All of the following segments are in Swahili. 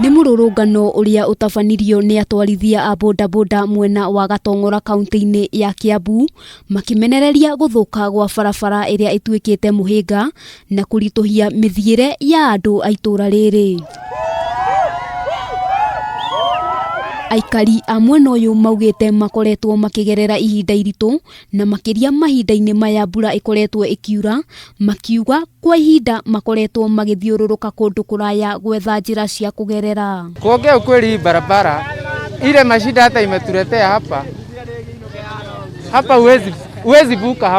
Nĩ mũrũrũngano ũrĩa ũtabanirio nĩ atwarithia a bodaboda mwena wa Gatong'ora kaunti-ini ya Kiambu makimenereria guthuka gwa barabara ĩrĩa ĩtuĩkĩte muhinga na kũritũhia mithiire ya andũ a itũra rĩrĩ. Aikari a mwena ũyũ maugĩte makoretwo makigerera ihinda iritu na makiria mahinda-ini maya mbura ikoretwo ikiura, makiuga kwa ihinda makoretwo magithiũrũrũka kũndũ kũraya gwetha njĩra cia kugerera. Kuongea ukweli, barabara ile mashida hata imetuletea hapa huwezi vuka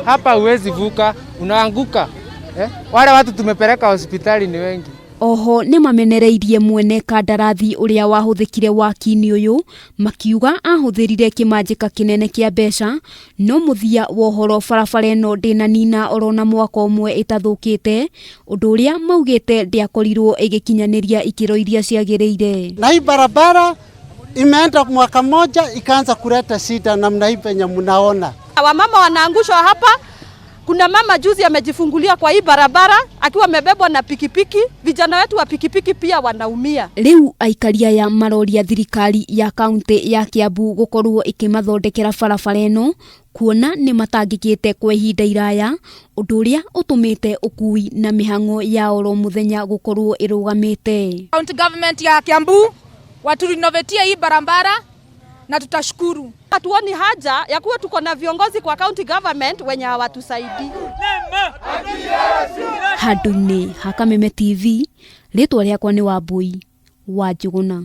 hapa huwezi vuka, unaanguka. Wale watu tumepeleka hospitali ni wengi. Oho nĩ mamenereirie mwene kandarathi ũrĩa wahuthĩkire waki-inĩ ũyũ, makiuga ahũthĩrire kĩmanjĩka kĩnene kĩa mbeca, no mũthia wohoro barabara ĩno ndĩnanina orona mwaka ũmwe ĩtathũkĩte, ũndũ ũrĩa maugĩte ndĩakorirwo ĩgĩkinyanĩria ikĩro iria ciagĩrĩire. Na hii barabara imeenda mwaka moja ikaanza kuleta shida namna hii penye mnaona. Wamama wanaangushwa hapa. Kuna mama juzi amejifungulia kwa hii barabara akiwa amebebwa na pikipiki. Vijana wetu wa pikipiki pia wanaumia. Riu aikari aya maroria thirikari ya kaunti ya Kiambu gukorwo ikimathondekera barabara ĩno, kuona nĩ matangĩkĩte kwa ihinda iraya, ũndũ ũrĩa ũtũmĩte ũkui na mĩhang'o ya oro mũthenya gukorwo ĩrũgamĩte. County government ya Kiambu waturinovetia hii barabara na tutashukuru. Hatuoni haja ya kuwa tuko na viongozi kwa county government wenye hawatusaidii. Handũ-inĩ ha Kameme TV, rĩtwa rĩakwa nĩ Wambui wa Njuguna.